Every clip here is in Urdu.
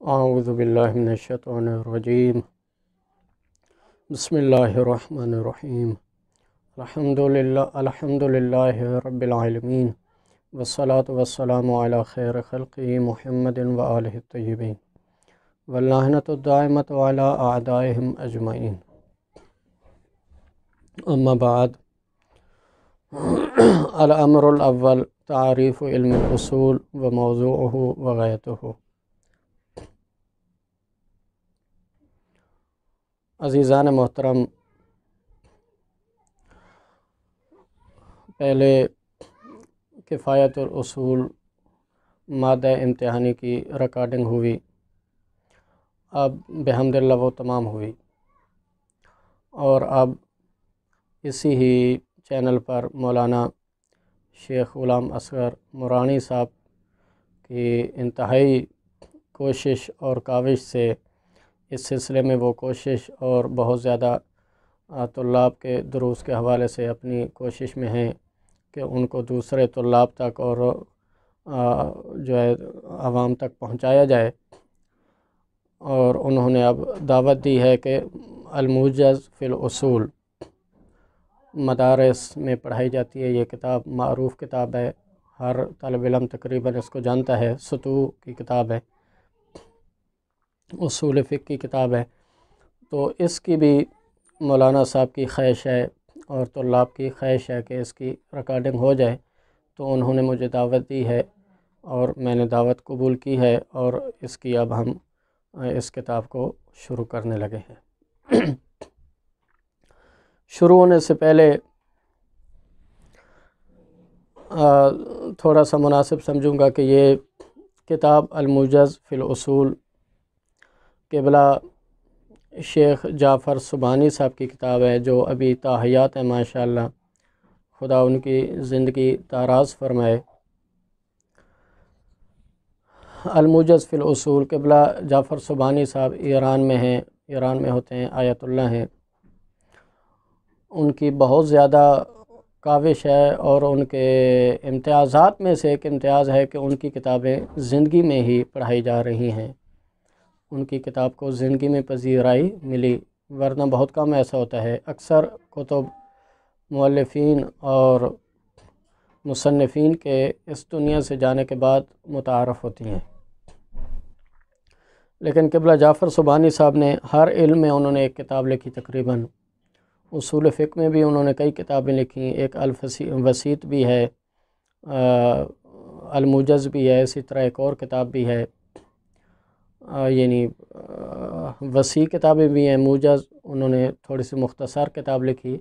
اعوذ باللہ من الشیطان الرجیم بسم اللہ الرحمن الرحیم الحمدللہ رب العالمین والصلاة والسلام علی خیر خلقہ محمد وآلہ الطیبین واللعنۃ الدائمۃ علی اعدائہم اجمعین اما بعد الامر الاول تعریف علم الاصول و موضوعہ و غایتہ۔ عزیزان محترم، پہلے کفایت الاصول مادہ امتحانی کی ریکارڈنگ ہوئی، اب بحمد اللہ وہ تمام ہوئی، اور اب اسی ہی چینل پر مولانا شیخ غلام اصغر مورانی صاحب کی انتہائی کوشش اور کاوش سے اس سلسلے میں وہ کوشش اور بہت زیادہ طلاب کے دروس کے حوالے سے اپنی کوشش میں ہیں کہ ان کو دوسرے طلاب تک اور جو ہے عوام تک پہنچایا جائے، اور انہوں نے اب دعوت دی ہے کہ الموجز فی الاصول مدارس میں پڑھائی جاتی ہے۔ یہ کتاب معروف کتاب ہے، ہر طالب علم تقریباً اس کو جانتا ہے، سطوح کی کتاب ہے، اصول فقہ کی کتاب ہے۔ تو اس کی بھی مولانا صاحب کی خواہش ہے اور طلاب کی خواہش ہے کہ اس کی ریکارڈنگ ہو جائے، تو انہوں نے مجھے دعوت دی ہے اور میں نے دعوت قبول کی ہے، اور اس کی اب ہم اس کتاب کو شروع کرنے لگے ہیں۔ شروع ہونے سے پہلے تھوڑا سا مناسب سمجھوں گا کہ یہ کتاب الموجز فی الاصول قبلہ شیخ جعفر سبحانی صاحب کی کتاب ہے، جو ابھی تاحیات ہے ماشاءاللہ، خدا ان کی زندگی دراز فرمائے۔ الموجز فی الاصول قبلہ جعفر سبحانی صاحب ایران میں ہیں، ایران میں ہوتے ہیں، آیت اللہ ہیں۔ ان کی بہت زیادہ کاوش ہے، اور ان کے امتیازات میں سے ایک امتیاز ہے کہ ان کی کتابیں زندگی میں ہی پڑھائی جا رہی ہیں، ان کی کتاب کو زندگی میں پذیرائی ملی، ورنہ بہت کم ایسا ہوتا ہے۔ اکثر کتب مؤلفین اور مصنفین کے اس دنیا سے جانے کے بعد متعارف ہوتی ہیں، لیکن قبلہ جعفر سبحانی صاحب نے ہر علم میں انہوں نے ایک کتاب لکھی، تقریباً اصول فقہ میں بھی انہوں نے کئی کتابیں لکھی، ایک الوسیط بھی ہے، الموجز بھی ہے، اسی طرح ایک اور کتاب بھی ہے، یعنی وسیع کتابیں بھی ہیں۔ موجز انہوں نے تھوڑی سی مختصر کتاب لکھی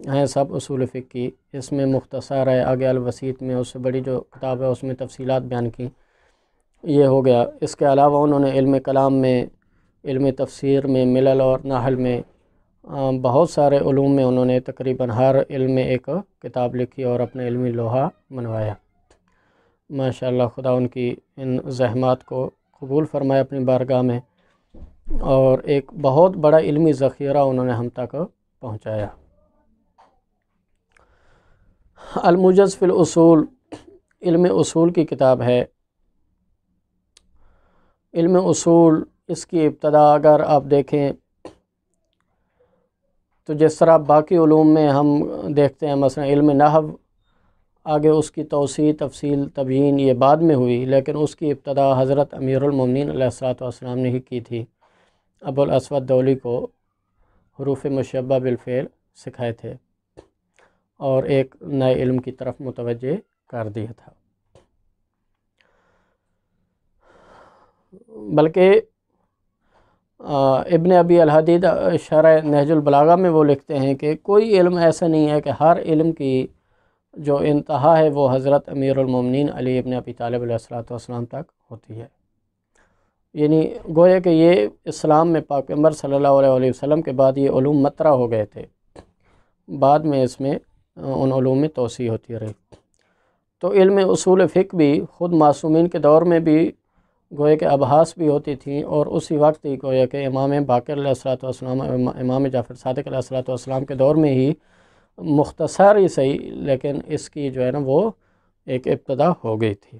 ہیں، سب اصول فقہ کی، اس میں مختصر ہے، آگے الوسیط میں اس سے بڑی جو کتاب ہے اس میں تفصیلات بیان کی، یہ ہو گیا۔ اس کے علاوہ انہوں نے علم کلام میں، علم تفسیر میں، ملل اور نحل میں، بہت سارے علوم میں انہوں نے تقریباً ہر علم میں ایک کتاب لکھی اور اپنے علمی لوہا منوایا۔ ماشاءاللہ خدا ان کی ان زحمات کو قبول فرمائے اپنی بارگاہ میں، اور ایک بہت بڑا علمی ذخیرہ انہوں نے ہم تک پہنچایا۔ الموجز فی الاصول علم اصول کی کتاب ہے۔ علم اصول اس کی ابتدا اگر آپ دیکھیں تو جس طرح باقی علوم میں ہم دیکھتے ہیں، مثلا علم نحو، آگے اس کی توسیع، تفصیل، تبیین یہ بعد میں ہوئی، لیکن اس کی ابتدا حضرت امیر المومنین علیہ الصلوۃ والسلام نے ہی کی تھی، ابو الاسود دولی کو حروف مشبہ بالفعل سکھائے تھے اور ایک نئے علم کی طرف متوجہ کر دیا تھا۔ بلکہ ابن ابی الحدید شرح نہج البلاغہ میں وہ لکھتے ہیں کہ کوئی علم ایسا نہیں ہے کہ ہر علم کی جو انتہا ہے وہ حضرت امیر المومنین علی ابن ابی طالب علیہ الصلوۃ والسلام تک ہوتی ہے، یعنی گویا کہ یہ اسلام میں پاک پیغمبر صلی اللہ علیہ وسلم کے بعد یہ علوم مطرح ہو گئے تھے، بعد میں اس میں ان علوم میں توسیع ہوتی رہی۔ تو علم اصول فقہ بھی خود معصومین کے دور میں بھی گویا کہ ابحاث بھی ہوتی تھیں، اور اسی وقت ہی گویا کہ امام باقر علیہ الصلوۃ والسلام، امام جعفر صادق علیہ الصلوۃ والسلام کے دور میں ہی مختصر ہی صحیح، لیکن اس کی جو ہے نا وہ ایک ابتدا ہو گئی تھی۔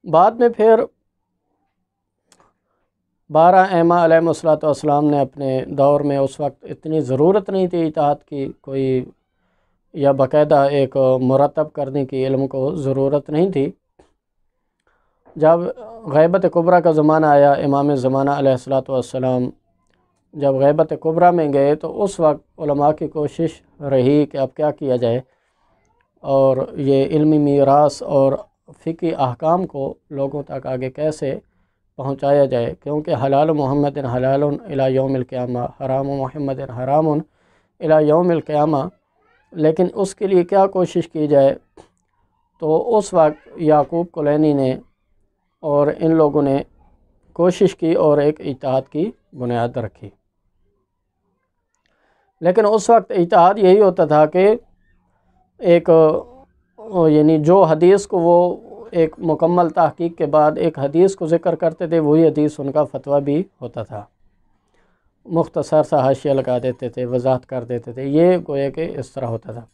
بعد میں پھر 12 ائمہ علیہم السلام نے اپنے دور میں، اس وقت اتنی ضرورت نہیں تھی اجتہاد کی کوئی، یا باقاعدہ ایک مرتب کرنے کی علم کو ضرورت نہیں تھی۔ جب غیبت کبریٰ کا زمانہ آیا، امام زمانہ علیہ السلام جب غیبت کبریٰ میں گئے تو اس وقت علماء کی کوشش رہی کہ اب کیا کیا جائے اور یہ علمی میراث اور فقہی احکام کو لوگوں تک آگے کیسے پہنچایا جائے، کیونکہ حلال محمد حلال الی یوم القیامہ، حرام محمد حرام الی یوم القیامہ، لیکن اس کے لیے کیا کوشش کی جائے۔ تو اس وقت یعقوب کلینی نے اور ان لوگوں نے کوشش کی اور ایک اجتہاد کی بنیاد رکھی، لیکن اس وقت اجتہاد یہی ہوتا تھا کہ ایک یعنی جو حدیث کو وہ ایک مکمل تحقیق کے بعد ایک حدیث کو ذکر کرتے تھے، وہی حدیث ان کا فتویٰ بھی ہوتا تھا، مختصر سا حاشیہ لگا دیتے تھے، وضاحت کر دیتے تھے، یہ گویا کہ اس طرح ہوتا تھا۔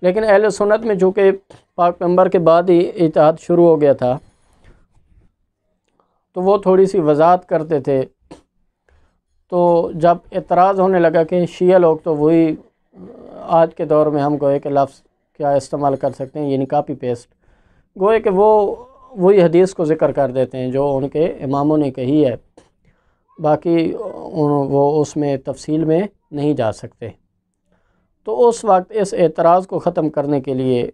لیکن اہل سنت میں چونکہ پاک پیغمبر کے بعد ہی اجتہاد شروع ہو گیا تھا، تو وہ تھوڑی سی وضاحت کرتے تھے۔ تو جب اعتراض ہونے لگا کہ شیعہ لوگ تو وہی آج کے دور میں ہم گوئے کہ لفظ کیا استعمال کر سکتے ہیں، یعنی کاپی پیسٹ، گوئے کہ وہی حدیث کو ذکر کر دیتے ہیں جو ان کے اماموں نے کہی ہے، باقی وہ اس میں تفصیل میں نہیں جا سکتے۔ تو اس وقت اس اعتراض کو ختم کرنے کے لیے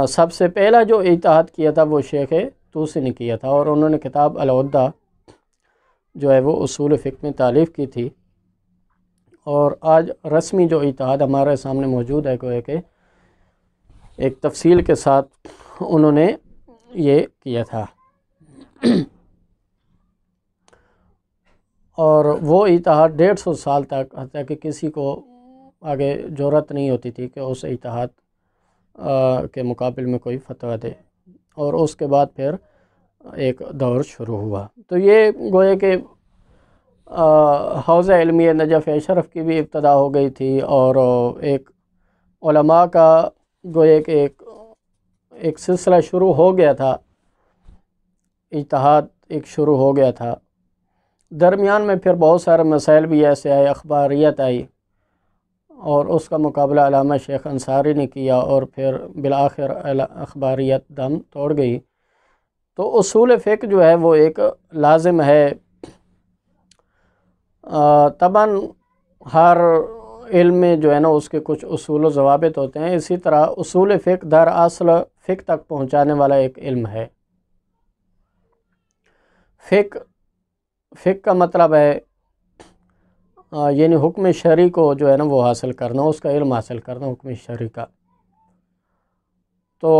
سب سے پہلا جو اجتہاد کیا تھا وہ شیخ طوسی نے کیا تھا، اور انہوں نے کتاب العدہ جو ہے وہ اصول فقہ میں تالیف کی تھی، اور آج رسمی جو اجتہاد ہمارے سامنے موجود ہے گویا کہ ایک تفصیل کے ساتھ انہوں نے یہ کیا تھا۔ اور وہ اجتہاد 150 سال تک، حتیٰ کہ کسی کو آگے جرأت نہیں ہوتی تھی کہ اس اجتہاد کے مقابل میں کوئی فتویٰ دے، اور اس کے بعد پھر ایک دور شروع ہوا۔ تو یہ گویا کہ حوزہ علمیہ نجف اشرف کی بھی ابتدا ہو گئی تھی، اور ایک علماء کا گویا کہ ایک سلسلہ شروع ہو گیا تھا، اجتہاد ایک شروع ہو گیا تھا۔ درمیان میں پھر بہت سارے مسائل بھی ایسے آئے، اخباریت آئی، اور اس کا مقابلہ علامہ شیخ انصاری نے کیا، اور پھر بالآخر اخباریت دم توڑ گئی۔ تو اصول فقہ جو ہے وہ ایک لازم ہے۔ طبعاً ہر علم میں جو ہے نا اس کے کچھ اصول و ضوابط ہوتے ہیں، اسی طرح اصول فقہ در اصل فقہ تک پہنچانے والا ایک علم ہے۔ فقہ کا مطلب ہے یعنی حکم شرعی کو جو ہے نا وہ حاصل کرنا، اس کا علم حاصل کرنا حکم شرعی کا۔ تو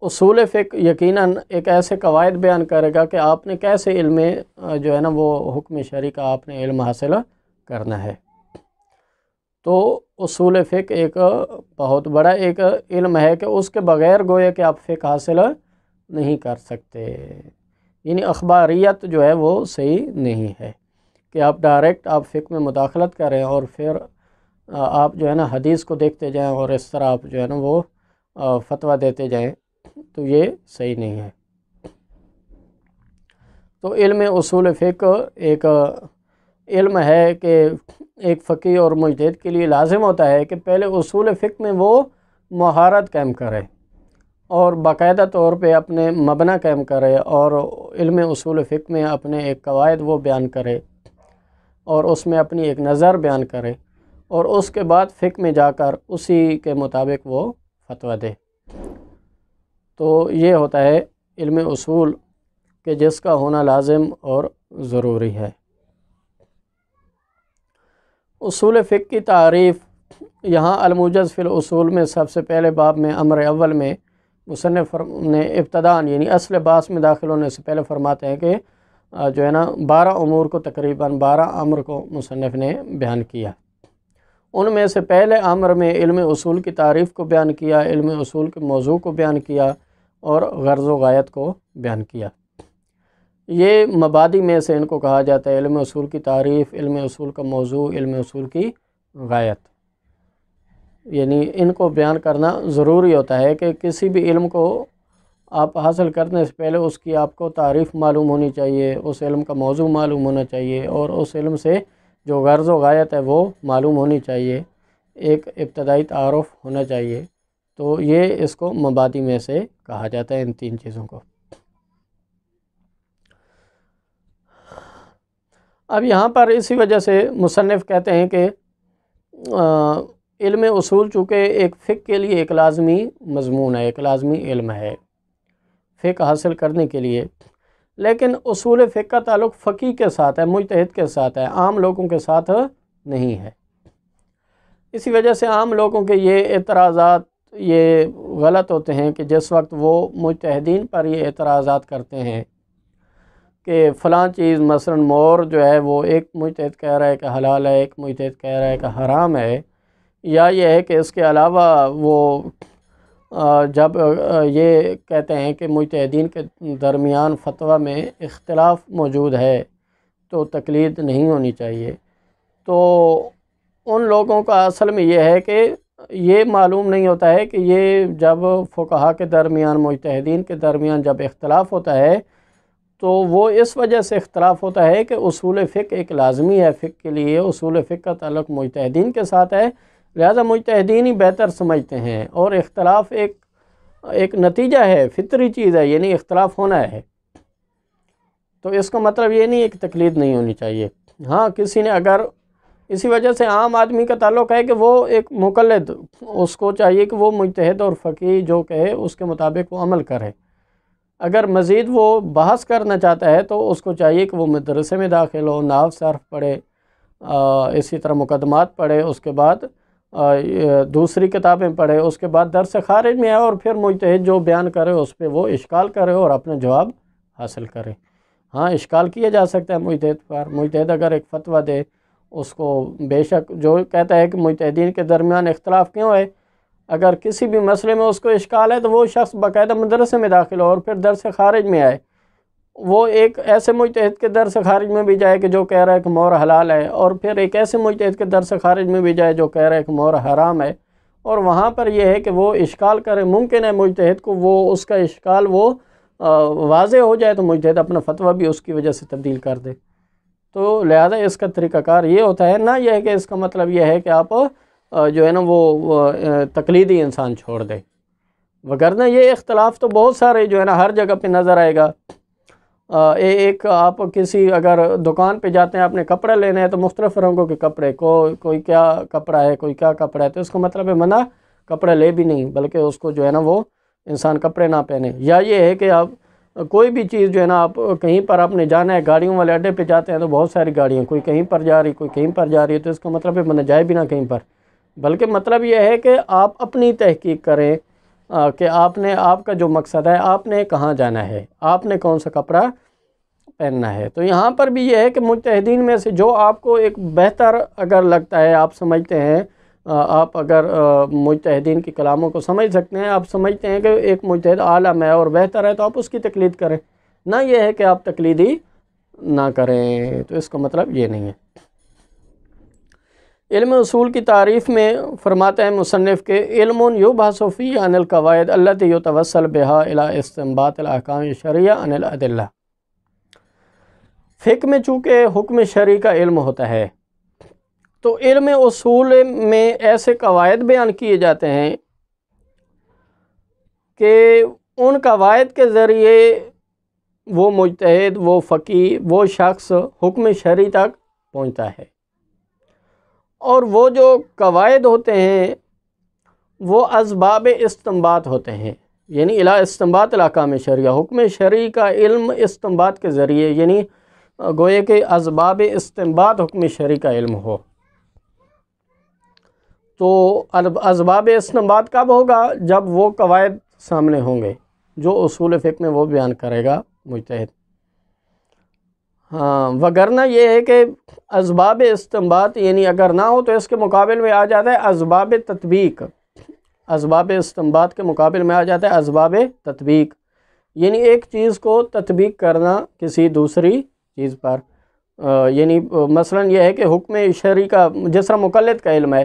اصول فقہ یقیناً ایک ایسے قواعد بیان کرے گا کہ آپ نے کیسے علم جو ہے نا وہ حکم شرعی کا آپ نے علم حاصل کرنا ہے۔ تو اصول فقہ ایک بہت بڑا ایک علم ہے کہ اس کے بغیر گویا کہ آپ فقہ حاصل نہیں کر سکتے، یعنی اخباریت جو ہے وہ صحیح نہیں ہے کہ آپ ڈائریکٹ آپ فقہ میں مداخلت کریں اور پھر آپ جو ہے نا حدیث کو دیکھتے جائیں اور اس طرح آپ جو ہے نا وہ فتویٰ دیتے جائیں، تو یہ صحیح نہیں ہے۔ تو علم اصول فقہ ایک علم ہے کہ ایک فقیہ اور مجتہد کے لیے لازم ہوتا ہے کہ پہلے اصول فقہ میں وہ مہارت قائم کرے اور باقاعدہ طور پہ اپنے مبنی قائم کرے، اور علم اصول فقہ میں اپنے ایک قواعد وہ بیان کرے اور اس میں اپنی ایک نظر بیان کرے، اور اس کے بعد فقہ میں جا کر اسی کے مطابق وہ فتویٰ دے۔ تو یہ ہوتا ہے علم اصول کہ جس کا ہونا لازم اور ضروری ہے۔ اصول فقہ کی تعریف یہاں الموجز فی الاصول میں سب سے پہلے باب میں امر اول میں مصنف نے ابتداً یعنی اصل باس میں داخل ہونے سے پہلے فرماتے ہیں کہ جو ہے نا 12 امور کو تقریباً 12 امر کو مصنف نے بیان کیا۔ ان میں سے پہلے امر میں علم اصول کی تعریف کو بیان کیا، علم اصول کے موضوع کو بیان کیا، اور غرض و غایت کو بیان کیا۔ یہ مبادی میں سے ان کو کہا جاتا ہے، علم اصول کی تعریف، علم اصول کا موضوع، علم اصول کی غایت، یعنی ان کو بیان کرنا ضروری ہوتا ہے کہ کسی بھی علم کو آپ حاصل کرنے سے پہلے اس کی آپ کو تعریف معلوم ہونی چاہیے، اس علم کا موضوع معلوم ہونا چاہیے، اور اس علم سے جو غرض و غایت ہے وہ معلوم ہونی چاہیے، ایک ابتدائی تعارف ہونا چاہیے۔ تو یہ اس کو مبادی میں سے کہا جاتا ہے، ان تین چیزوں کو۔ اب یہاں پر اسی وجہ سے مصنف کہتے ہیں کہ علم اصول چونکہ ایک فقہ کے لیے ایک لازمی مضمون ہے، ایک لازمی علم ہے فقہ حاصل کرنے کے لیے، لیکن اصول فقہ کا تعلق فقیہ کے ساتھ ہے، مجتہد کے ساتھ ہے، عام لوگوں کے ساتھ نہیں ہے۔ اسی وجہ سے عام لوگوں کے یہ اعتراضات یہ غلط ہوتے ہیں کہ جس وقت وہ مجتہدین پر یہ اعتراضات کرتے ہیں کہ فلاں چیز مثلا مور جو ہے وہ ایک مجتہد کہہ رہا ہے کہ حلال ہے، ایک مجتہد کہہ رہا ہے کہ حرام ہے، یا یہ ہے کہ اس کے علاوہ وہ جب یہ کہتے ہیں کہ مجتہدین کے درمیان فتویٰ میں اختلاف موجود ہے تو تقلید نہیں ہونی چاہیے، تو ان لوگوں کا اصل میں یہ ہے کہ یہ معلوم نہیں ہوتا ہے کہ یہ جب فقہا کے درمیان مجتہدین کے درمیان جب اختلاف ہوتا ہے تو وہ اس وجہ سے اختلاف ہوتا ہے کہ اصول فقہ ایک لازمی ہے فقہ کے لیے، اصول فقہ کا تعلق مجتہدین کے ساتھ ہے، لہذا مجتہدین ہی بہتر سمجھتے ہیں، اور اختلاف ایک نتیجہ ہے، فطری چیز ہے، یعنی اختلاف ہونا ہے۔ تو اس کا مطلب یہ نہیں ہے کہ تقلید نہیں ہونی چاہیے۔ ہاں کسی نے اگر اسی وجہ سے عام آدمی کا تعلق ہے کہ وہ ایک مقلد، اس کو چاہیے کہ وہ مجتہد اور فقیہ جو کہے اس کے مطابق وہ عمل کرے۔ اگر مزید وہ بحث کرنا چاہتا ہے تو اس کو چاہیے کہ وہ مدرسے میں داخل ہو، نحو صرف پڑھے، اسی طرح مقدمات پڑھے، اس کے بعد دوسری کتابیں پڑھے، اس کے بعد درس خارج میں آئے اور پھر مجتہد جو بیان کرے اس پہ وہ اشکال کرے اور اپنا جواب حاصل کرے۔ ہاں اشکال کیا جا سکتا ہے مجتہد پر، مجتہد اگر ایک فتویٰ دے اس کو بے شک جو کہتا ہے کہ مجتہدین کے درمیان اختلاف کیوں ہے، اگر کسی بھی مسئلے میں اس کو اشکال ہے تو وہ شخص باقاعدہ مدرسے میں داخل ہو اور پھر درس خارج میں آئے، وہ ایک ایسے مجتہد کے درس خارج میں بھی جائے کہ جو کہہ رہا ہے کہ مور حلال ہے، اور پھر ایک ایسے مجتہد کے درس خارج میں بھی جائے جو کہہ رہا ہے کہ مور حرام ہے، اور وہاں پر یہ ہے کہ وہ اشکال کرے۔ ممکن ہے مجتہد کو وہ اس کا اشکال وہ واضح ہو جائے تو مجتہد اپنا فتویٰ بھی اس کی وجہ سے تبدیل کر دے۔ تو لہذا اس کا طریقہ کار یہ ہوتا ہے، نہ یہ ہے کہ اس کا مطلب یہ ہے کہ آپ جو ہے نا وہ تقلیدی انسان چھوڑ دے، وگرنہ یہ اختلاف تو بہت سارے جو ہے نا ہر جگہ پہ نظر آئے گا۔ ایک آپ کسی اگر دکان پہ جاتے ہیں اپنے کپڑے لینے ہیں تو مختلف رنگوں کے کپڑے، کوئی کیا کپڑا ہے، کوئی کیا کپڑا ہے، تو اس کا مطلب ہے منع کپڑے لے بھی نہیں، بلکہ اس کو جو ہے نا وہ انسان کپڑے نہ پہنے۔ یا یہ ہے کہ آپ کوئی بھی چیز جو ہے نا آپ کہیں پر آپ نے جانا ہے، گاڑیوں والے اڈے پہ جاتے ہیں تو بہت ساری گاڑیاں، کوئی کہیں پر جا رہی، کوئی کہیں پر جا رہی ہے، تو اس کا مطلب ہے منع جائے بھی نہ کہیں پر، بلکہ مطلب یہ ہے کہ آپ اپنی تحقیق کریں کہ آپ کا جو مقصد ہے آپ نے کہاں جانا ہے، آپ نے کون سا کپڑا پہننا ہے۔ تو یہاں پر بھی یہ ہے کہ مجتہدین میں سے جو آپ کو ایک بہتر اگر لگتا ہے، آپ سمجھتے ہیں، آپ اگر مجتہدین کی کلاموں کو سمجھ سکتے ہیں، آپ سمجھتے ہیں کہ ایک مجتہد عالم ہے اور بہتر ہے، تو آپ اس کی تقلید کریں، نہ یہ ہے کہ آپ تقلیدی نہ کریں۔ تو اس کا مطلب یہ نہیں ہے۔ علم اصول کی تعریف میں فرماتے ہیں مصنف کے علم یبحث فیہ عن القواعد التی یتوصل بہا الی استنباط الاحکام الشرعیہ عن الادلہ۔ فقہ میں چونکہ حکم شرعی کا علم ہوتا ہے تو علم اصول میں ایسے قواعد بیان کیے جاتے ہیں کہ ان قواعد کے ذریعے وہ مجتہد، وہ فقیہ، وہ شخص حکم شرعی تک پہنچتا ہے، اور وہ جو قواعد ہوتے ہیں وہ اسباب استنباط ہوتے ہیں، یعنی الی استنباط الاحکام شرعیہ، حکم شرعی کا علم استنباط کے ذریعے، یعنی گوئے کہ اسباب استنباط حکم شرعی کا علم ہو۔ تو اسباب استنباط کب ہوگا؟ جب وہ قواعد سامنے ہوں گے جو اصول فقہ میں وہ بیان کرے گا مجتہد۔ ہاں وگرنہ یہ ہے کہ اسباب استنباط یعنی اگر نہ ہو تو اس کے مقابل میں آ جاتا ہے اسباب تطبیق، اسباب استنباط کے مقابل میں آ جاتا ہے اسباب تطبیق، یعنی ایک چیز کو تطبیق کرنا کسی دوسری چیز پر، یعنی مثلا یہ ہے کہ حکم شرعی کا جس طرح مقلد کا علم ہے،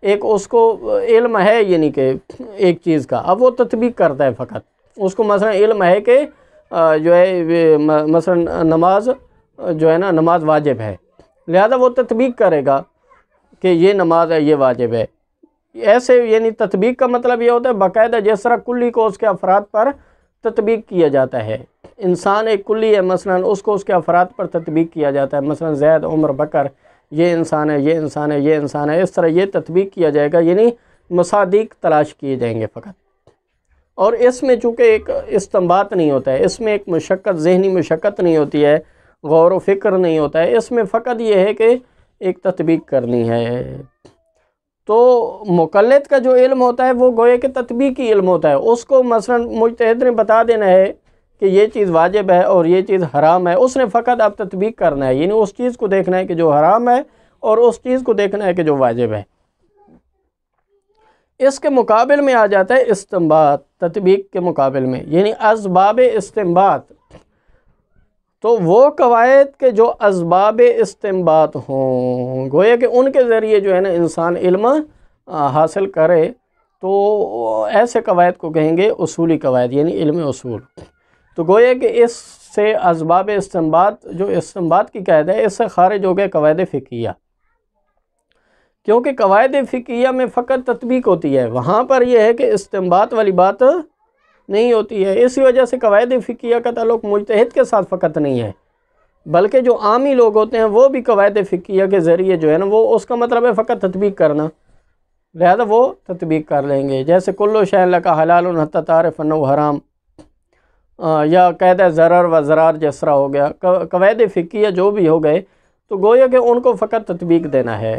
ایک اس کو علم ہے یعنی کہ ایک چیز کا، اب وہ تطبیق کرتا ہے فقط، اس کو مثلا علم ہے کہ جو ہے مثلا نماز جو ہے نا نماز واجب ہے، لہذا وہ تطبیق کرے گا کہ یہ نماز ہے، یہ واجب ہے۔ ایسے یعنی تطبیق کا مطلب یہ ہوتا ہے باقاعدہ جس طرح کلی کو اس کے افراد پر تطبیق کیا جاتا ہے، انسان ایک کلی ہے مثلا اس کو اس کے افراد پر تطبیق کیا جاتا ہے، مثلا زید، عمر، بکر، یہ انسان ہے، یہ انسان ہے، یہ انسان ہے، اس طرح یہ تطبیق کیا جائے گا، یعنی مصادیق تلاش کیے جائیں گے فقط۔ اور اس میں چونکہ ایک استنباط نہیں ہوتا ہے، اس میں ایک مشقت، ذہنی مشقت نہیں ہوتی ہے، غور و فکر نہیں ہوتا ہے، اس میں فقط یہ ہے کہ ایک تطبیق کرنی ہے۔ تو مقلد کا جو علم ہوتا ہے وہ گویا کہ تطبیقی علم ہوتا ہے، اس کو مثلا مجتہد نے بتا دینا ہے کہ یہ چیز واجب ہے اور یہ چیز حرام ہے، اس نے فقط اب تطبیق کرنا ہے، یعنی اس چیز کو دیکھنا ہے کہ جو حرام ہے اور اس چیز کو دیکھنا ہے کہ جو واجب ہے۔ اس کے مقابل میں آ جاتا ہے استنباط، تطبیق کے مقابل میں، یعنی اسباب استنباط۔ تو وہ قواعد کے جو اسباب استنباط ہوں، گویا کہ ان کے ذریعے جو ہے نا انسان علم حاصل کرے، تو ایسے قواعد کو کہیں گے اصولی قواعد، یعنی علم اصول۔ تو گویا کہ اس سے اسباب استنباط، جو استنباط کی قاعدہ ہے، اس سے خارج ہو گئے قواعد فقہیہ، کیونکہ قواعد فقہیہ میں فقط تطبیق ہوتی ہے، وہاں پر یہ ہے کہ استنباط والی بات نہیں ہوتی ہے۔ اسی وجہ سے قواعد فقہیہ کا تعلق مجتہد کے ساتھ فقط نہیں ہے، بلکہ جو عامی لوگ ہوتے ہیں وہ بھی قواعد فقہیہ کے ذریعے جو ہے نا وہ اس کا مطلب ہے فقط تطبیق کرنا، لہذا وہ تطبیق کر لیں گے۔ جیسے کلو شیء لک حلال حتی تعرف انہ حرام، یا قاعدہ ضرر و ضرار جس طرح ہو گیا، قواعد فقہیہ جو بھی ہو گئے، تو گویا کہ ان کو فقط تطبیق دینا ہے۔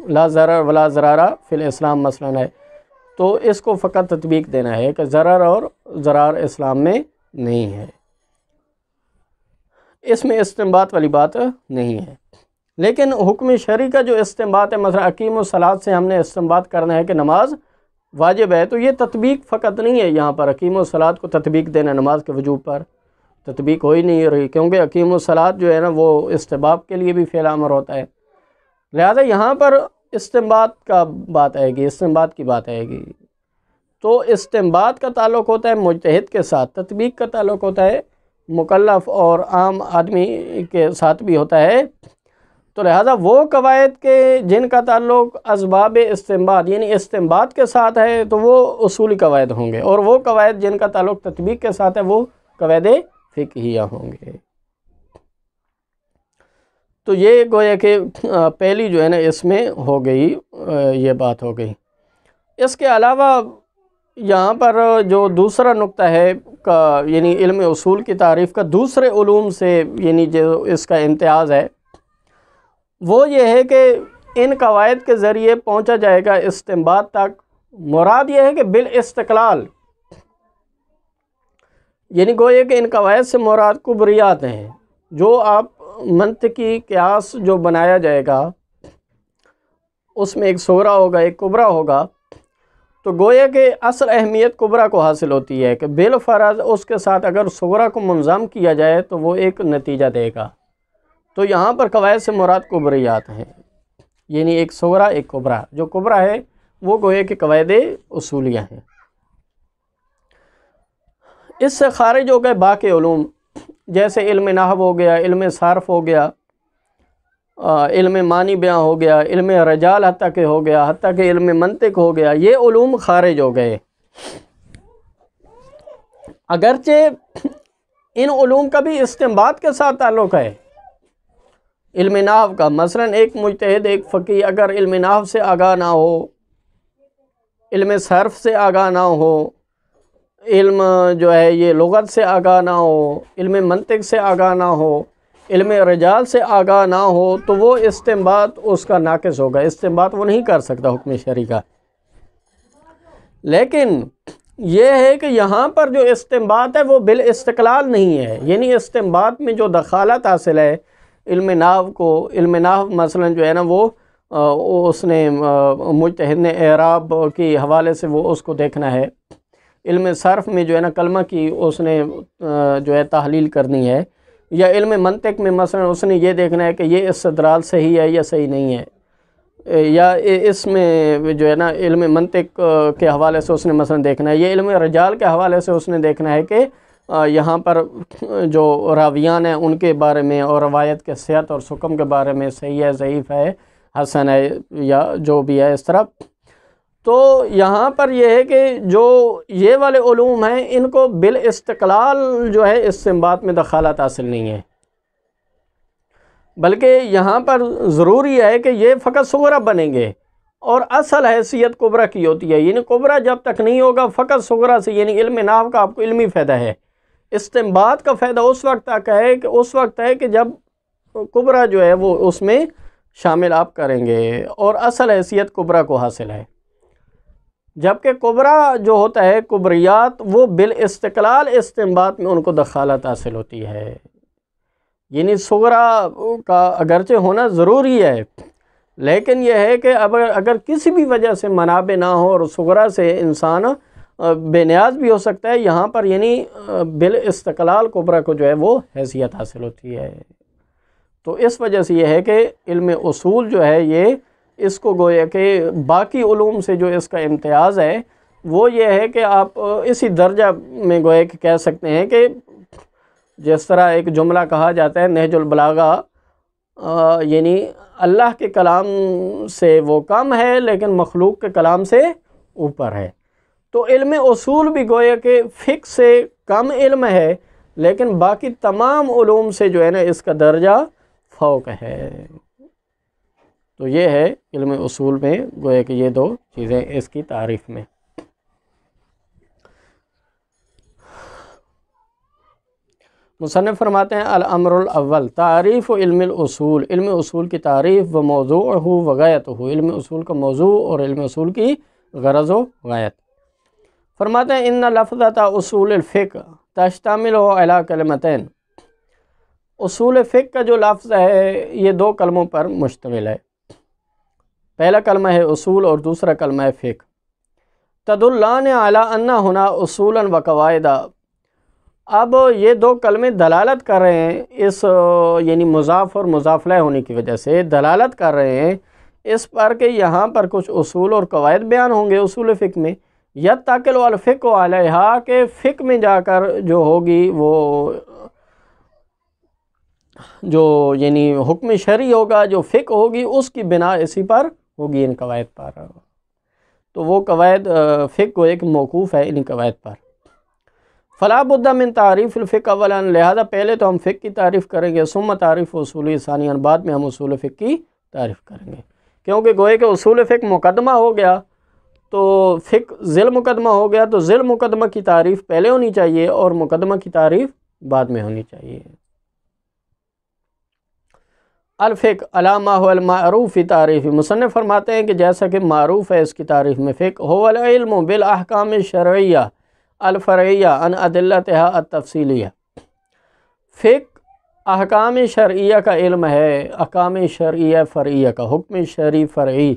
لا ضرر ولا ضرارہ فی الاسلام مثلا ہے، تو اس کو فقط تطبیق دینا ہے کہ ضرر اور ضرار اسلام میں نہیں ہے، اس میں استنباط والی بات نہیں ہے۔ لیکن حکم شرعی کا جو استنباط ہے، مثلا اقیم الصلاۃ سے ہم نے استنباط کرنا ہے کہ نماز واجب ہے، تو یہ تطبیق فقط نہیں ہے، یہاں پر اقیم الصلاۃ کو تطبیق دینا نماز کے وجوب پر تطبیق ہو ہی نہیں رہی، کیونکہ اقیم الصلاۃ جو ہے نا وہ استحباب کے لیے بھی فعل امر ہوتا ہے، لہذا یہاں پر استنباط کا بات آئے گی، استنباط کی بات آئے گی۔ تو استنباط کا تعلق ہوتا ہے مجتہد کے ساتھ، تطبیق کا تعلق ہوتا ہے مکلف اور عام آدمی کے ساتھ بھی ہوتا ہے۔ تو لہذا وہ قواعد کے جن کا تعلق اسباب استنباط یعنی استنباط کے ساتھ ہے تو وہ اصولی قواعد ہوں گے، اور وہ قواعد جن کا تعلق تطبیق کے ساتھ ہے وہ قواعد فقہیہ ہوں گے۔ تو یہ گویا کہ پہلی جو ہے نا اس میں ہو گئی، یہ بات ہو گئی۔ اس کے علاوہ یہاں پر جو دوسرا نقطہ ہے یعنی علم اصول کی تعریف کا دوسرے علوم سے یعنی جو اس کا امتیاز ہے، وہ یہ ہے کہ ان قواعد کے ذریعے پہنچا جائے گا استنباط تک۔ مراد یہ ہے کہ بالاستقلال، یعنی گویا کہ ان قواعد سے مراد کبریات ہیں، جو آپ منطقی قیاس جو بنایا جائے گا اس میں ایک صغرا ہوگا، ایک کبرا ہوگا، تو گویا کہ اصل اہمیت کبرا کو حاصل ہوتی ہے کہ بالفرض اس کے ساتھ اگر صغرا کو منظم کیا جائے تو وہ ایک نتیجہ دے گا۔ تو یہاں پر قواعد سے مراد کبریات ہیں، یعنی ایک صغرا ایک کبرا، جو کبرا ہے وہ گویا کہ قواعد اصولیہ ہیں۔ اس سے خارج ہو گئے باقی علوم، جیسے علم نحو ہو گیا، علم صرف ہو گیا، علم معنی بیان ہو گیا، علم رجال حتیٰ کہ ہو گیا، حتیٰ کہ علم منطق ہو گیا، یہ علوم خارج ہو گئے۔ اگرچہ ان علوم کا بھی استنباط کے ساتھ تعلق ہے، علم نحو کا مثلا ایک مجتہد، ایک فقیہ اگر علم نحو سے آگاہ نہ ہو، علم صرف سے آگاہ نہ ہو، علم جو ہے یہ لغت سے آگاہ نہ ہو، علم منطق سے آگاہ نہ ہو، علم رجال سے آگاہ نہ ہو، تو وہ استنباط اس کا ناقص ہوگا، استنباط وہ نہیں کر سکتا حکم شرعی کا۔ لیکن یہ ہے کہ یہاں پر جو استنباط ہے وہ بالاستقلال نہیں ہے، یعنی استنباط میں جو دخالت حاصل ہے علم نحو کو، علم نحو مثلا جو ہے نا وہ اس نے مجتہد نے اعراب کی حوالے سے وہ اس کو دیکھنا ہے، علم صرف میں جو ہے نا کلمہ کی اس نے جو ہے تحلیل کرنی ہے، یا علم منطق میں مثلا اس نے یہ دیکھنا ہے کہ یہ استدلال صحیح ہے یا صحیح نہیں ہے، یا اس میں جو ہے نا علم منطق کے حوالے سے اس نے مثلا دیکھنا ہے، یہ علم رجال کے حوالے سے اس نے دیکھنا ہے کہ یہاں پر جو راویان ہیں ان کے بارے میں اور روایت کے صحت اور سقم کے بارے میں صحیح ہے، ضعیف ہے، حسن ہے یا جو بھی ہے اس طرح. تو یہاں پر یہ ہے کہ جو یہ والے علوم ہیں ان کو بالاستقلال جو ہے استنباط میں دخالت حاصل نہیں ہے، بلکہ یہاں پر ضروری ہے کہ یہ فقط صغرا بنیں گے اور اصل حیثیت کبرا کی ہوتی ہے. یعنی کبرا جب تک نہیں ہوگا فقط صغرا سے، یعنی علم نحو کا آپ کو علمی فائدہ ہے، استنباط کا فائدہ اس وقت تک ہے کہ جب کبرا جو ہے وہ اس میں شامل آپ کریں گے اور اصل حیثیت کبرا کو حاصل ہے. جبکہ کبرا جو ہوتا ہے کبریات وہ بالاستقلال استنباط میں ان کو دخالت حاصل ہوتی ہے. یعنی صغرا کا اگرچہ ہونا ضروری ہے، لیکن یہ ہے کہ اگر کسی بھی وجہ سے منابع نہ ہو اور صغرا سے انسان بے نیاز بھی ہو سکتا ہے، یہاں پر یعنی بالاستقلال کبرا کو جو ہے وہ حیثیت حاصل ہوتی ہے. تو اس وجہ سے یہ ہے کہ علم اصول جو ہے یہ اس کو گویا کہ باقی علوم سے جو اس کا امتیاز ہے وہ یہ ہے کہ آپ اسی درجہ میں گویا کہ کہہ سکتے ہیں کہ جس طرح ایک جملہ کہا جاتا ہے نہج البلاغہ، یعنی اللہ کے کلام سے وہ کم ہے لیکن مخلوق کے کلام سے اوپر ہے. تو علم اصول بھی گویا کہ فقہ سے کم علم ہے لیکن باقی تمام علوم سے جو ہے نا اس کا درجہ فوق ہے. تو یہ ہے علم اصول میں گویا کہ یہ دو چیزیں اس کی تعریف میں. مصنف فرماتے ہیں الامر الاول تعریف علم الاصول، علم اصول کی تعریف و موضوع و غایت ہو، علم اصول کا موضوع اور علم اصول کی غرض و غایت. فرماتے ہیں ان لفظۃ اصول الفقہ تشتمل علی کلمتین، اصول فقہ کا جو لفظ ہے یہ دو کلموں پر مشتمل ہے. پہلا کلمہ ہے اصول اور دوسرا کلمہ ہے فقہ. تدلان علی ان ہنا اصولا و قواعد، اب یہ دو کلمے دلالت کر رہے ہیں اس یعنی مضاف اور مضاف الیہ ہونے کی وجہ سے دلالت کر رہے ہیں اس پر کہ یہاں پر کچھ اصول اور قواعد بیان ہوں گے اصول فقہ میں. یتکل الفقہ علیہا، کہ فقہ میں جا کر جو ہوگی وہ جو یعنی حکم شرعی ہوگا، جو فقہ ہوگی اس کی بنا اسی پر ہوگی، ان قواعد پر. تو وہ قواعد فقہ کو ایک موقوف ہے ان قواعد پر. فلا بد من تعریف الفقہ اولا، لہذا پہلے تو ہم فقہ کی تعریف کریں گے، ثم تعریف اصول ثانیاً، بعد میں ہم اصول فقہ کی تعریف کریں گے. کیونکہ گوئے کہ اصول فقہ مقدمہ ہو گیا تو فقہ ذیل مقدمہ ہو گیا، تو ذیل مقدمہ کی تعریف پہلے ہونی چاہیے اور مقدمہ کی تعریف بعد میں ہونی چاہیے. الفقہ علی ما هو المعروف فی تعریف، مصنف فرماتے ہیں کہ جیسا کہ معروف ہے اس کی تعریف میں، فقہ هو العلم بالاحکام الشرعیہ الفرعیہ عن ادلتها التفصیلیہ، فقہ احکام شرعیہ کا علم ہے، احکام شرعیہ فرعیہ کا، حکم شرعی فرعی،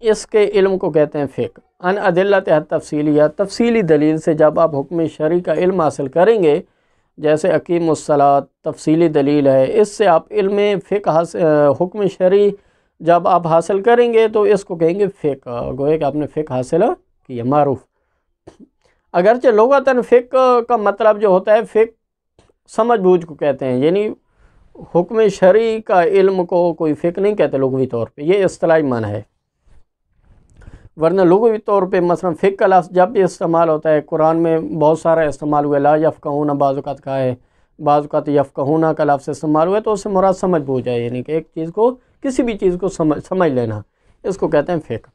اس کے علم کو کہتے ہیں فقہ. عن ادلتها التفصیلیہ، تفصیلی دلیل سے جب آپ حکم شرعی کا علم حاصل کریں گے، جیسے اقیم الصلاۃ تفصیلی دلیل ہے، اس سے آپ علم فقہ حکم شرعی جب آپ حاصل کریں گے تو اس کو کہیں گے فقہ، گویا کہ آپ نے فقہ حاصل کیا، معروف. اگرچہ لغتاً فقہ کا مطلب جو ہوتا ہے فقہ سمجھ بوجھ کو کہتے ہیں، یعنی حکم شرعی کا علم کو کوئی فقہ نہیں کہتے لغوی طور پہ، یہ اصطلاحی معنی ہے. ورنہ لغوی طور پہ مثلا فقہ کا لفظ جب بھی استعمال ہوتا ہے قرآن میں بہت سارا استعمال ہوا ہے، لا یفقہون بعض اوقات کہا ہے، بعض اوقات یفقہون کا لفظ استعمال ہوا ہے، تو اس سے مراد سمجھ بوجھ ہے، یعنی کہ ایک چیز کو کسی بھی چیز کو سمجھ لینا، اس کو کہتے ہیں فقہ.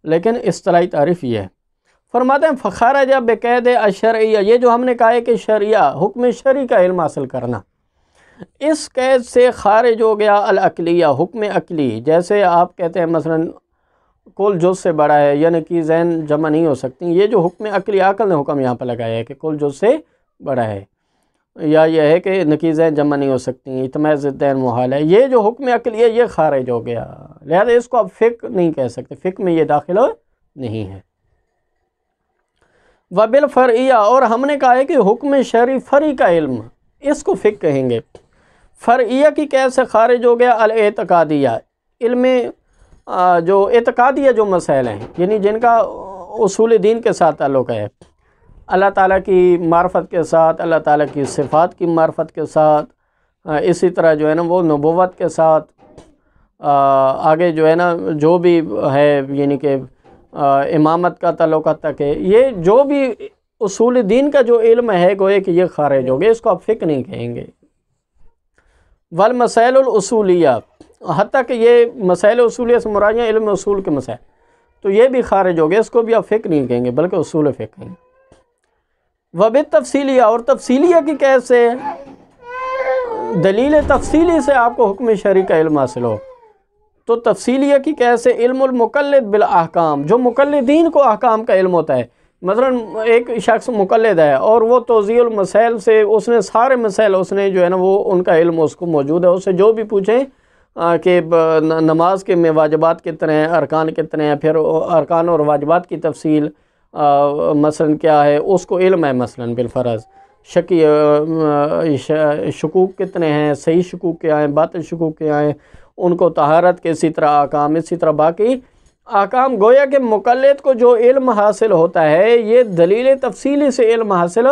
لیکن اصطلاحی تعریف یہ ہے. فرماتے ہیں فخرج بقید الشرعیہ، یہ جو ہم نے کہا ہے کہ شریعہ حکم شرعی کا علم حاصل کرنا، اس قید سے خارج ہو گیا العقلیہ، حکم عقلی. جیسے آپ کہتے ہیں مثلا کل جز سے بڑا ہے، یعنی کہ ذہن جمع نہیں ہو سکتی، یہ جو حکم عقلی عقل نے حکم یہاں پہ لگایا ہے کہ کل جز سے بڑا ہے، یا یہ ہے کہ نقیضین جمع نہیں ہو سکتی، اجتماع ضدین محال ہے، یہ جو حکم عقلی ہے یہ خارج ہو گیا، لہذا اس کو آپ فقہ نہیں کہہ سکتے، فقہ میں یہ داخل نہیں ہے. وبالفرعیہ، اور ہم نے کہا ہے کہ حکم شرعی فرعی کا علم، اس کو فقہ کہیں گے. فرعیہ کی قید سے خارج ہو گیا الاعتقادیہ، علم جو اعتقادیہ جو مسائل ہیں، یعنی جن کا اصول دین کے ساتھ تعلق ہے، اللہ تعالیٰ کی معرفت کے ساتھ، اللہ تعالیٰ کی صفات کی معرفت کے ساتھ، اسی طرح جو ہے نا وہ نبوت کے ساتھ، آگے جو ہے نا جو بھی ہے یعنی کہ امامت کا تعلقات تک ہے، یہ جو بھی اصول دین کا جو علم ہے گوئے کہ یہ خارج ہو گئے، اس کو آپ فقہ نہیں کہیں گے۔ والمسائل الاصولیہ، حتیٰ کہ یہ مسائل اصولیہ سے مراد ہیں علم اصول کے مسائل، تو یہ بھی خارج ہو گئے، اس کو بھی آپ فقہ نہیں کہیں گے بلکہ اصول فقہ کہیں گے۔ وبالتفصیلیہ، اور تفصیلیہ کی کیسے؟ دلیل تفصیلی سے آپ کو حکم شرعی کا علم حاصل ہو، تو تفصیلیہ کی کیسے؟ علم المقلد بالاحکام، جو مقلدین کو احکام کا علم ہوتا ہے۔ مثلا ایک شخص مقلد ہے اور وہ توضیح المسائل سے اس نے سارے مسائل اس نے جو ہے نا وہ ان کا علم اس کو موجود ہے، اس سے جو بھی پوچھیں کہ نماز کے میں واجبات کتنے ہیں، ارکان کتنے ہیں، پھر ارکان اور واجبات کی تفصیل مثلا کیا ہے، اس کو علم ہے مثلا بالفرض، شکوک کتنے ہیں، صحیح شکوک کیا ہیں، باطل شکوک کیا ہیں، ان کو طہارت کے، اسی طرح احکام، اسی طرح باقی احکام۔ گویا کہ مقلد کو جو علم حاصل ہوتا ہے یہ دلیل تفصیلی سے علم حاصل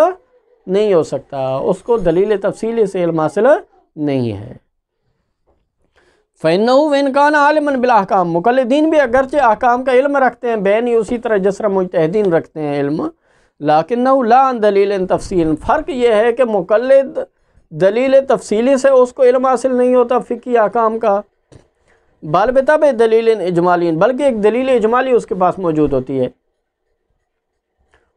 نہیں ہو سکتا، اس کو دلیل تفصیلی سے علم حاصل نہیں ہے۔ فَإِنَّهُ وَإِنْ كَانَ عَالِمًا بِالْأَحْكَامِ، مقلدین بھی اگرچہ احکام کا علم رکھتے ہیں، بین ہی اسی طرح جس طرح مجتہدین رکھتے ہیں علم، لَكِنَّهُ لَا عَنْ دَلِيلٍ تَفْصِيلٍ، فرق یہ ہے کہ مقلد دلیل تفصیلی سے اس کو علم حاصل نہیں ہوتا فقہی احکام کا، بل بطبع دلیل اجمالی، بلکہ ایک دلیل اجمالی اس کے پاس موجود ہوتی ہے۔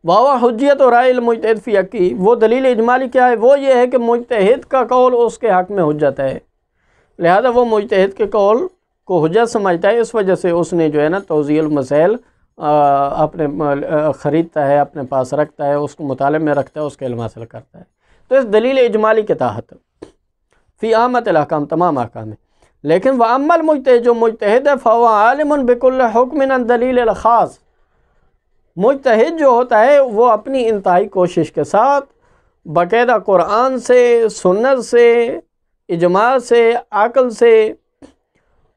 وَهُوَ حُجِّيَّةُ رَأْيِ الْمُجْتَهِدِ فِي حَقِّهِ، وہ دلیل اجمالی کیا ہے؟ وہ یہ ہے کہ مجتہد کا قول اس کے حق میں حجت ہے، لہذا وہ مجتہد کے قول کو حجت سمجھتا ہے، اس وجہ سے اس نے جو ہے نا توضیح المسائل اپنے خریدتا ہے، اپنے پاس رکھتا ہے، اس کو مطالعے میں رکھتا ہے، اس کا علم حاصل کرتا ہے۔ تو اس دلیل اجمالی کے تحت فی عامت الاحکام، تمام احکام میں۔ لیکن وَأَمَّا الْمُجْتَهِدُ، جو مجتہد ہے، فَهُوَ عَالِمٌ بِكُلِّ حُکْمٍ عَنْ دَلِيلِ الْخَاص، مجتہد جو ہوتا ہے وہ اپنی انتہائی کوشش کے ساتھ باقاعدہ قرآن سے، سنت سے، اجماع سے، عقل سے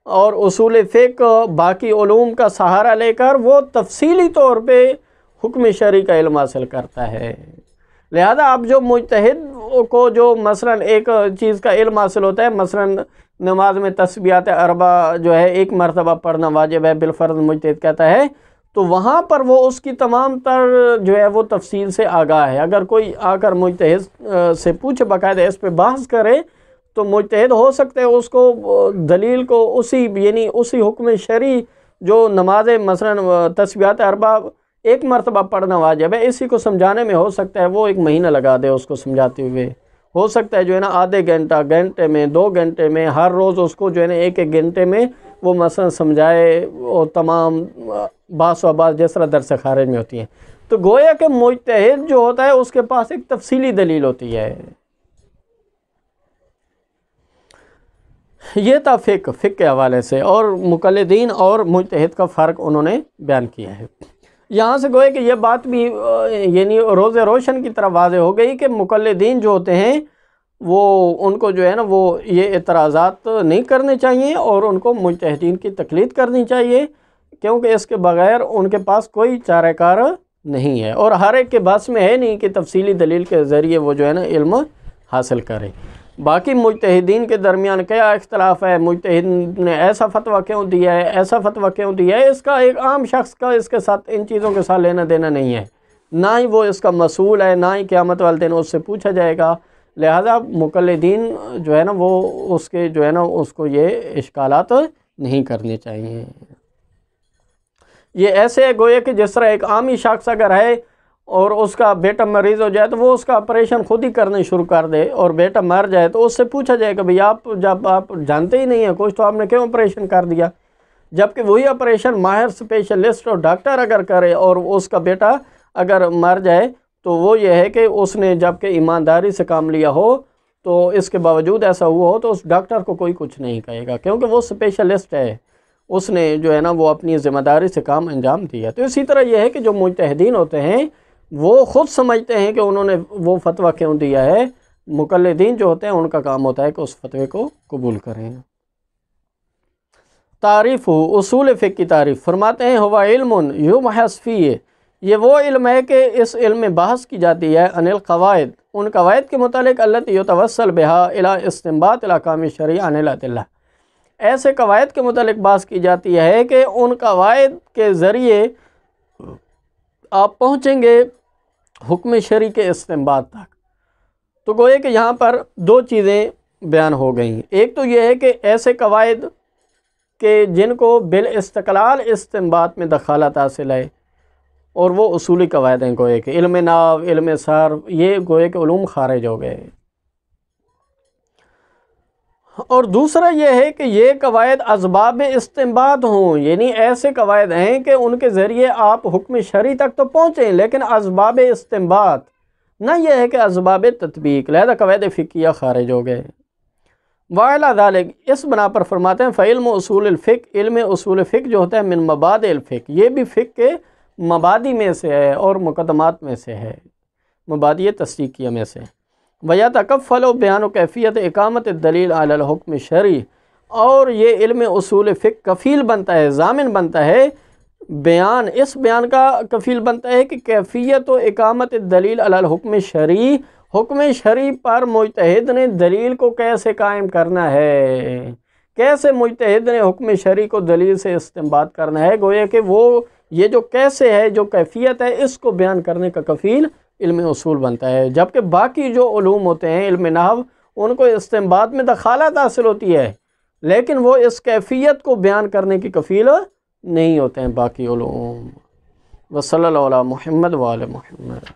اور اصول فقہ، باقی علوم کا سہارا لے کر وہ تفصیلی طور پہ حکم شرعی کا علم حاصل کرتا ہے۔ لہذا اب جو مجتہد کو جو مثلا ایک چیز کا علم حاصل ہوتا ہے، مثلا نماز میں تسبیحات اربع جو ہے ایک مرتبہ پڑھنا واجب ہے بالفرض، مجتہد کہتا ہے، تو وہاں پر وہ اس کی تمام تر جو ہے وہ تفصیل سے آگاہ ہے۔ اگر کوئی آ کر مجتہد سے پوچھے، باقاعدہ اس پہ بحث کرے، تو مجتہد ہو سکتے ہیں اس کو دلیل کو اسی حکم شرعی جو نماز مثلا تسبیحات اربع ایک مرتبہ پڑھنا واجب ہے، اسی کو سمجھانے میں ہو سکتا ہے وہ 1 مہینہ لگا دے اس کو سمجھاتے ہوئے، ہو سکتا ہے جو ہے نا آدھے گھنٹے میں، 2 گھنٹے میں، ہر روز اس کو جو ہے نا 1 گھنٹے میں وہ مثلا سمجھائے، اور تمام بعض و بعض جس طرح درس خارج میں ہوتی ہیں۔ تو گویا کہ مجتہد جو ہوتا ہے اس کے پاس ایک تفصیلی دلیل ہوتی ہے۔ یہ تھا فقہ کے حوالے سے، اور مقلدین اور مجتہد کا فرق انہوں نے بیان کیا ہے۔ یہاں سے گویا کہ یہ بات بھی یعنی روز روشن کی طرح واضح ہو گئی کہ مقلدین جو ہوتے ہیں وہ ان کو جو ہے نا وہ یہ اعتراضات نہیں کرنے چاہیے، اور ان کو مجتہدین کی تقلید کرنی چاہیے، کیونکہ اس کے بغیر ان کے پاس کوئی چارہ کار نہیں ہے، اور ہر ایک کے بس میں ہے نہیں کہ تفصیلی دلیل کے ذریعے وہ جو ہے نا علم حاصل کرے۔ باقی مجتہدین کے درمیان کیا اختلاف ہے، مجتہد نے ایسا فتویٰ کیوں دیا ہے، ایسا فتویٰ کیوں دیا ہے، اس کا ایک عام شخص کا اس کے ساتھ ان چیزوں کے ساتھ لینا دینا نہیں ہے، نہ ہی وہ اس کا مسئول ہے، نہ ہی قیامت والے دن اس سے پوچھا جائے گا۔ لہذا مقلدین جو ہے نا وہ اس کے جو ہے نا اس کو یہ اشکالات نہیں کرنے چاہیے۔ یہ ایسے ہے گویا کہ جس طرح ایک عامی شخص اگر ہے اور اس کا بیٹا مریض ہو جائے تو وہ اس کا آپریشن خود ہی کرنے شروع کر دے، اور بیٹا مر جائے تو اس سے پوچھا جائے کہ بھئی جب آپ جانتے ہی نہیں ہیں کچھ تو آپ نے کیوں آپریشن کر دیا، جبکہ وہی آپریشن ماہر اسپیشلسٹ اور ڈاکٹر اگر کرے اور اس کا بیٹا اگر مر جائے تو وہ یہ ہے کہ اس نے جبکہ ایمانداری سے کام لیا ہو تو اس کے باوجود ایسا ہوا ہو تو اس ڈاکٹر کو کوئی کچھ نہیں کہے گا، کیونکہ وہ اسپیشلسٹ ہے، اس نے جو ہے نا وہ اپنی ذمہ داری سے کام انجام دیا۔ تو اسی طرح یہ ہے کہ جو مجتہدین ہوتے ہیں وہ خود سمجھتے ہیں کہ انہوں نے وہ فتویٰ کیوں دیا ہے، مقلدین جو ہوتے ہیں ان کا کام ہوتا ہے کہ اس فتوے کو قبول کریں۔ تعریف ہو، اصول فقہ کی تعریف فرماتے ہیں ہوا علم یبحث فیہ، یہ وہ علم ہے کہ اس علم میں بحث کی جاتی ہے عن القواعد، ان قواعد کے متعلق التی یتوسل بہا الی استنباط الاحکام الشرعیہ عن الادلہ، ایسے قواعد کے متعلق بحث کی جاتی ہے کہ ان قواعد کے ذریعے آپ پہنچیں گے حکم شرعی کے استنباط تک۔ تو گوئے کہ یہاں پر دو چیزیں بیان ہو گئیں، ایک تو یہ ہے کہ ایسے قواعد کہ جن کو بالاستقلال استنباط میں دخالت حاصل ہے، اور وہ اصولی قواعد ہیں، گوئے کہ علم نحو، علم صرف، یہ گوئے کہ علوم خارج ہو گئے۔ اور دوسرا یہ ہے کہ یہ قواعد اسباب استنباط ہوں، یعنی ایسے قواعد ہیں کہ ان کے ذریعے آپ حکم شرعی تک تو پہنچیں لیکن اسباب استنباط نہ، یہ ہے کہ اسباب تطبیق، لہذا قواعد فقہیہ خارج ہو گئے۔ وَعَلَى ذَلِكَ، اس بنا پر فرماتے ہیں فعلم اصول الفقہ، علم اصول فقہ جو ہوتا ہے من مبادئ الفقہ، یہ بھی فقہ کے مبادی میں سے ہے اور مقدمات میں سے ہے، مبادئ تصدیقیہ میں سے۔ وَيَتَكَفَّلُ بِيَانُ كَيْفِيَّةِ اقامت الدلیل علی الحکم الشرعی، اور یہ علم اصول فقہ کفیل بنتا ہے، ضامن بنتا ہے، بیان، اس بیان کا کفیل بنتا ہے کہ کیفیت و اقامت الدلیل علی الحکم الشرعی، حکم شرعی پر مجتہد نے دلیل کو کیسے قائم کرنا ہے، کیسے مجتہد نے حکم شرعی کو دلیل سے استنباط کرنا ہے، گویا کہ وہ یہ جو کیسے ہے، جو کیفیت ہے، اس کو بیان کرنے کا کفیل علم اصول بنتا ہے۔ جبکہ باقی جو علوم ہوتے ہیں، علم نحو، ان کو استنباط میں دخالت حاصل ہوتی ہے لیکن وہ اس کیفیت کو بیان کرنے کی کفیل نہیں ہوتے ہیں باقی علوم۔ وصلی اللہ علی محمد وآل محمد۔